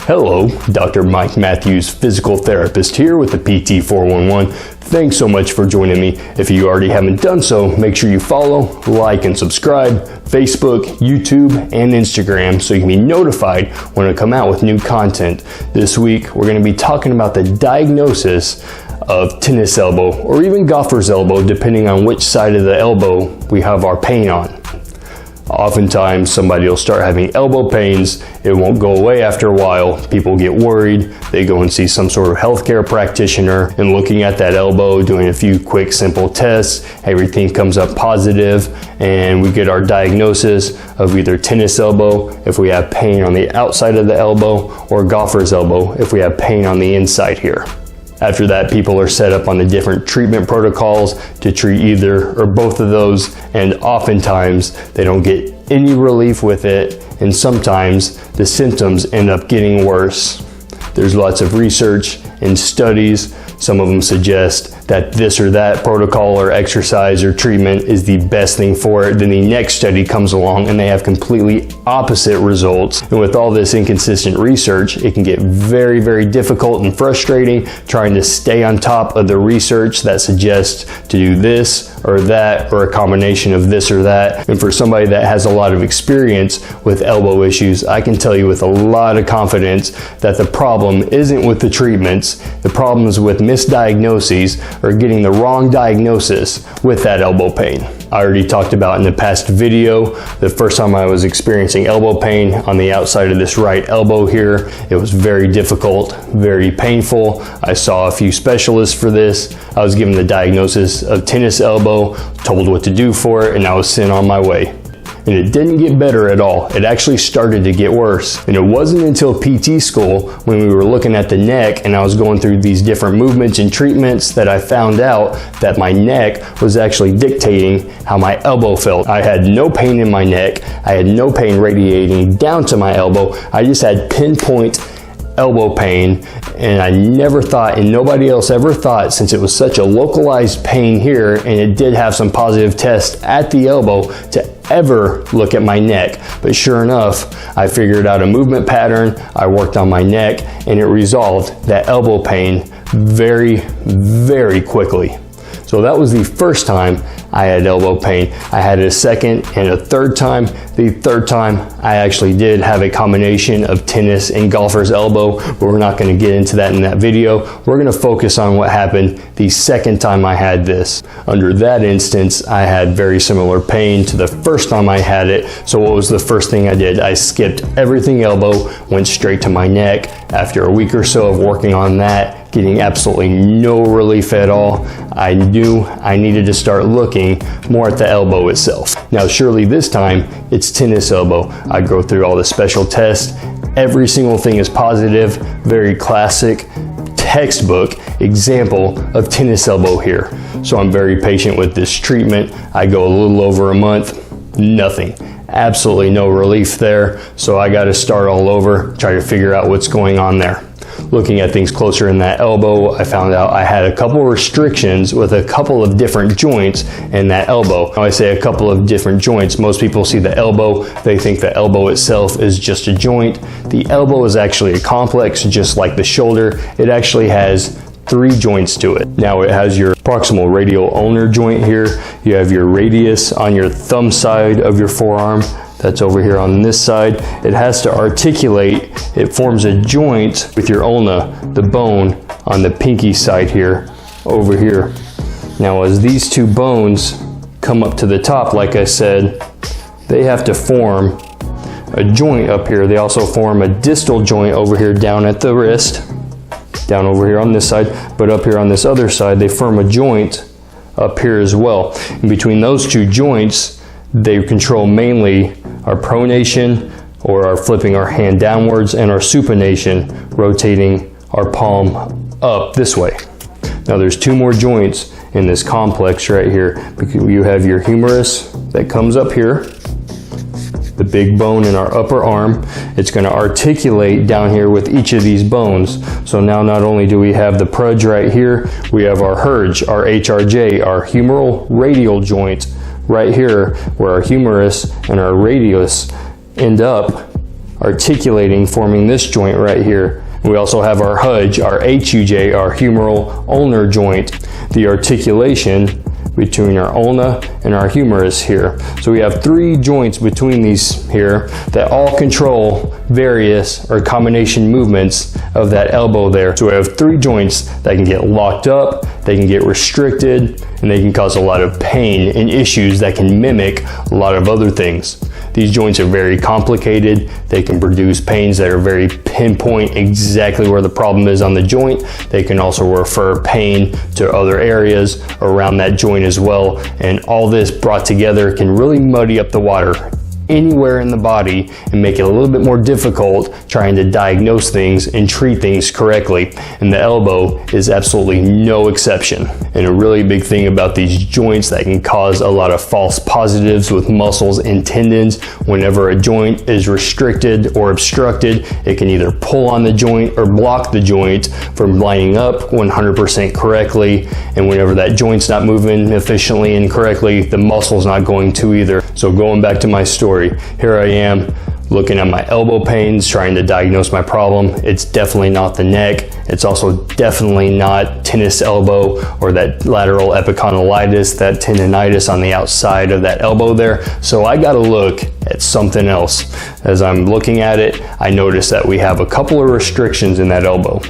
Hello, Dr. Mike Matthews, physical therapist here with the PT 411. Thanks so much for joining me. If you already haven't done so, make sure you follow, like, and subscribe Facebook, YouTube, and Instagram so you can be notified when I come out with new content. This week, we're going to be talking about the diagnosis of tennis elbow or even golfer's elbow, depending on which side of the elbow we have our pain on. Oftentimes somebody will start having elbow pains, it won't go away after a while, people get worried, they go and see some sort of healthcare practitioner, and looking at that elbow, doing a few quick simple tests, everything comes up positive, and we get our diagnosis of either tennis elbow if we have pain on the outside of the elbow, or golfer's elbow if we have pain on the inside here. After that, people are set up on the different treatment protocols to treat either or both of those, and oftentimes they don't get any relief with it, and sometimes the symptoms end up getting worse. There's lots of research and studies. Some of them suggest that this or that protocol or exercise or treatment is the best thing for it. Then the next study comes along and they have completely opposite results. And with all this inconsistent research, it can get very, very difficult and frustrating trying to stay on top of the research that suggests to do this or that or a combination of this or that. And for somebody that has a lot of experience with elbow issues, I can tell you with a lot of confidence that the problem isn't with the treatments. The problem is with misdiagnoses or getting the wrong diagnosis with that elbow pain. I already talked about in the past video, the first time I was experiencing elbow pain on the outside of this right elbow here. It was very difficult, very painful. I saw a few specialists for this. I was given the diagnosis of tennis elbow, told what to do for it, and I was sent on my way. And it didn't get better at all. It actually started to get worse. And it wasn't until PT school when we were looking at the neck and I was going through these different movements and treatments that I found out that my neck was actually dictating how my elbow felt. I had no pain in my neck. I had no pain radiating down to my elbow. I just had pinpoint elbow pain, and I never thought, and nobody else ever thought, since it was such a localized pain here and it did have some positive tests at the elbow, to ever look at my neck. But sure enough, I figured out a movement pattern, I worked on my neck, and it resolved that elbow pain very, very quickly. So that was the first time I had elbow pain. I had it a second and a third time. The third time I actually did have a combination of tennis and golfer's elbow, but we're not going to get into that in that video. We're going to focus on what happened the second time I had this. Under that instance, I had very similar pain to the first time I had it. So what was the first thing I did? I skipped everything elbow, went straight to my neck. After a week or so of working on that, getting absolutely no relief at all, I knew I needed to start looking more at the elbow itself. Now, surely this time it's tennis elbow. I go through all the special tests. Every single thing is positive, very classic textbook example of tennis elbow here. So I'm very patient with this treatment. I go a little over a month, nothing. Absolutely no relief there. So I got to start all over, try to figure out what's going on there. Looking at things closer in that elbow, I found out I had a couple restrictions with a couple of different joints in that elbow. Now I say a couple of different joints. Most people see the elbow, they think the elbow itself is just a joint. The elbow is actually a complex, just like the shoulder. It actually has 3 joints to it. Now it has your proximal radial ulnar joint here. You have your radius on your thumb side of your forearm. That's over here on this side. It has to articulate. It forms a joint with your ulna, the bone on the pinky side here, over here. Now as these 2 bones come up to the top, like I said, they have to form a joint up here. They also form a distal joint over here down at the wrist, down over here on this side, but up here on this other side, they form a joint up here as well. In between those 2 joints, they control mainly our pronation, or our flipping our hand downwards, and our supination, rotating our palm up this way. Now there's 2 more joints in this complex right here. You have your humerus that comes up here, the big bone in our upper arm. It's going to articulate down here with each of these bones. So now not only do we have the prudge right here, we have our HRJ, our HRJ, our humeral radial joint right here, where our humerus and our radius end up articulating, forming this joint right here. We also have our HUJ, our HUJ, our humeral ulnar joint, the articulation between our ulna and our humerus here. So we have 3 joints between these here that all control various or combination movements of that elbow there. So we have 3 joints that can get locked up, they can get restricted, and they can cause a lot of pain and issues that can mimic a lot of other things. These joints are very complicated. They can produce pains that are very pinpoint exactly where the problem is on the joint. They can also refer pain to other areas around that joint as well. And all this brought together can really muddy up the water anywhere in the body and make it a little bit more difficult trying to diagnose things and treat things correctly. And the elbow is absolutely no exception. And a really big thing about these joints that can cause a lot of false positives with muscles and tendons. Whenever a joint is restricted or obstructed, it can either pull on the joint or block the joint from lining up 100% correctly. And whenever that joint's not moving efficiently and correctly, the muscle's not going to either. So going back to my story, here I am looking at my elbow pains, trying to diagnose my problem. It's definitely not the neck. It's also definitely not tennis elbow or that lateral epicondylitis, that tendinitis on the outside of that elbow there. So I got to look at something else. As I'm looking at it, I noticed that we have a couple of restrictions in that elbow.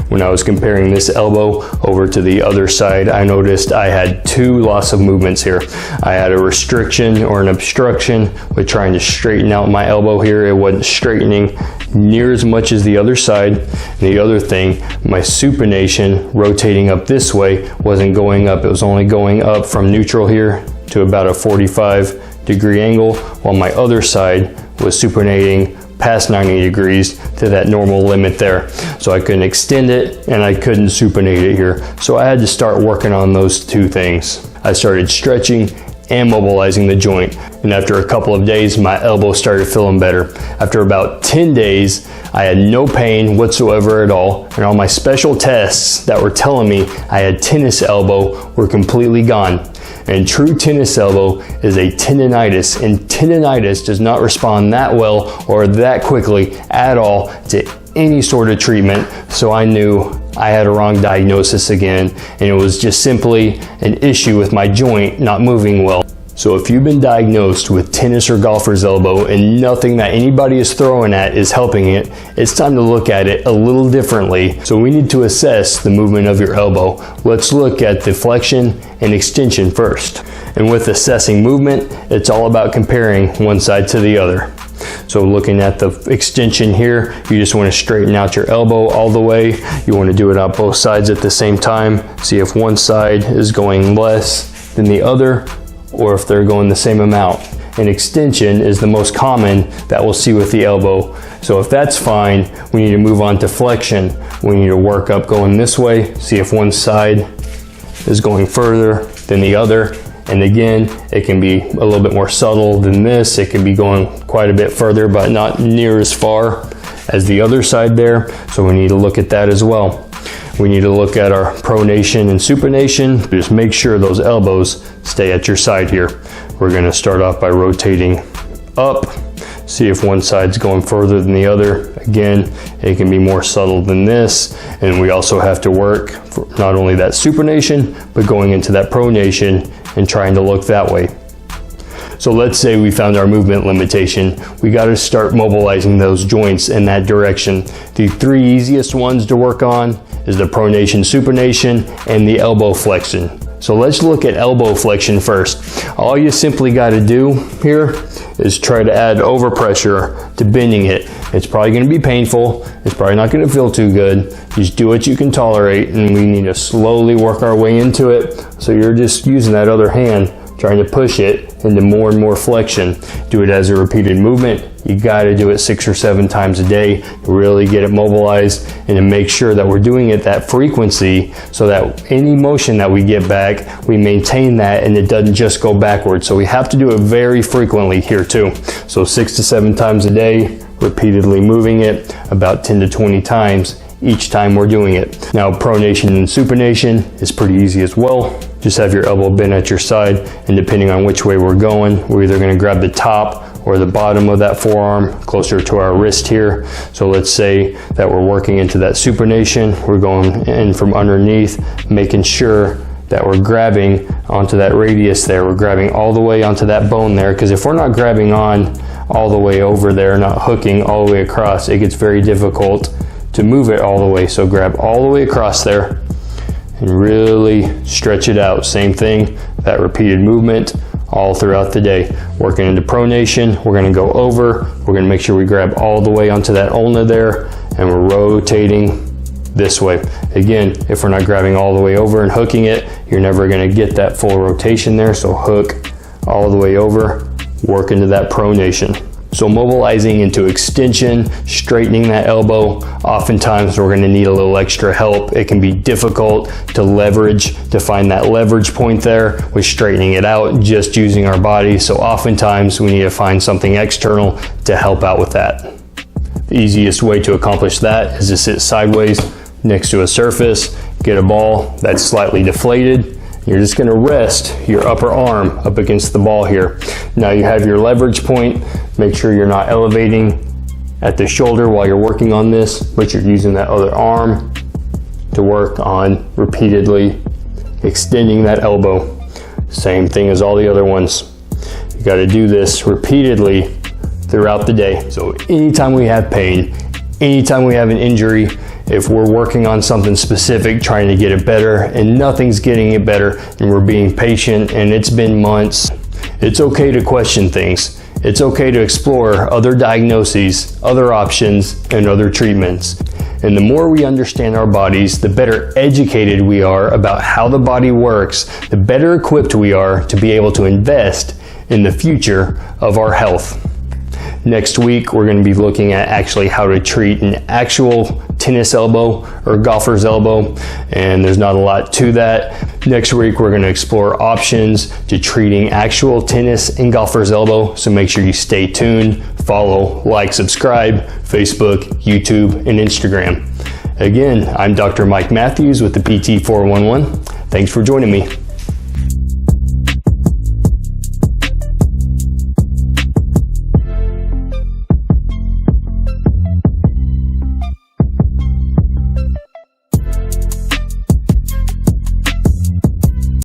When I was comparing this elbow over to the other side, I noticed I had 2 loss of movements here. I had a restriction or an obstruction with trying to straighten out my elbow here. It wasn't straightening near as much as the other side. And the other thing, my supination rotating up this way wasn't going up. It was only going up from neutral here to about a 45-degree angle, while my other side was supinating past 90 degrees to that normal limit there. So I couldn't extend it and I couldn't supinate it here. So I had to start working on those 2 things. I started stretching and mobilizing the joint. And after a couple of days, my elbow started feeling better. After about 10 days, I had no pain whatsoever at all. And all my special tests that were telling me I had tennis elbow were completely gone. And true tennis elbow is a tendinitis, and tendinitis does not respond that well or that quickly at all to any sort of treatment. So I knew I had a wrong diagnosis again, and it was just simply an issue with my joint not moving well. So if you've been diagnosed with tennis or golfer's elbow and nothing that anybody is throwing at is helping it, it's time to look at it a little differently. So we need to assess the movement of your elbow. Let's look at the flexion and extension first. And with assessing movement, it's all about comparing one side to the other. So looking at the extension here, you just want to straighten out your elbow all the way. You want to do it on both sides at the same time. See if one side is going less than the other, or if they're going the same amount. And extension is the most common that we'll see with the elbow. So if that's fine, we need to move on to flexion. We need to work up going this way, see if one side is going further than the other. And again, it can be a little bit more subtle than this. It can be going quite a bit further, but not near as far as the other side there. So we need to look at that as well. We need to look at our pronation and supination. Just make sure those elbows stay at your side here. We're going to start off by rotating up, see if one side's going further than the other. Again, it can be more subtle than this. And we also have to work for not only that supination, but going into that pronation and trying to look that way. So let's say we found our movement limitation. We got to start mobilizing those joints in that direction. The 3 easiest ones to work on is the pronation, supination, and the elbow flexion. So let's look at elbow flexion first. All you simply got to do here is try to add overpressure to bending it. It's probably going to be painful. It's probably not going to feel too good. Just do what you can tolerate, and we need to slowly work our way into it. So you're just using that other hand, trying to push it into more and more flexion. Do it as a repeated movement. You got to do it 6 or 7 times a day to really get it mobilized and to make sure that we're doing it that frequency so that any motion that we get back, we maintain that and it doesn't just go backwards. So we have to do it very frequently here too. So 6 to 7 times a day, repeatedly moving it about 10 to 20 times each time we're doing it. Now pronation and supination is pretty easy as well. Just have your elbow bent at your side, and depending on which way we're going, we're either going to grab the top or the bottom of that forearm, closer to our wrist here. So let's say that we're working into that supination, we're going in from underneath, making sure that we're grabbing onto that radius there. We're grabbing all the way onto that bone there, because if we're not grabbing on all the way over there, not hooking all the way across, it gets very difficult to move it all the way. So grab all the way across there and really stretch it out. Same thing, that repeated movement all throughout the day. Working into pronation, we're gonna go over, we're gonna make sure we grab all the way onto that ulna there, and we're rotating this way. Again, if we're not grabbing all the way over and hooking it, you're never gonna get that full rotation there. So hook all the way over, work into that pronation. So mobilizing into extension, straightening that elbow, oftentimes we're gonna need a little extra help. It can be difficult to leverage, to find that leverage point there with straightening it out, just using our body. So oftentimes we need to find something external to help out with that. The easiest way to accomplish that is to sit sideways next to a surface, get a ball that's slightly deflated. You're just gonna rest your upper arm up against the ball here. Now you have your leverage point. Make sure you're not elevating at the shoulder while you're working on this, but you're using that other arm to work on repeatedly extending that elbow. Same thing as all the other ones. You gotta do this repeatedly throughout the day. So anytime we have pain, anytime we have an injury, if we're working on something specific, trying to get it better, and nothing's getting it better, and we're being patient, and it's been months, it's okay to question things. It's okay to explore other diagnoses, other options, and other treatments. And the more we understand our bodies, the better educated we are about how the body works, the better equipped we are to be able to invest in the future of our health. Next week, we're going to be looking at actually how to treat an actual tennis elbow or golfer's elbow, and there's not a lot to that. Next week, we're going to explore options to treating actual tennis and golfer's elbow, so make sure you stay tuned, follow, like, subscribe, Facebook, YouTube, and Instagram. Again, I'm Dr. Mike Matthews with the PT411. Thanks for joining me.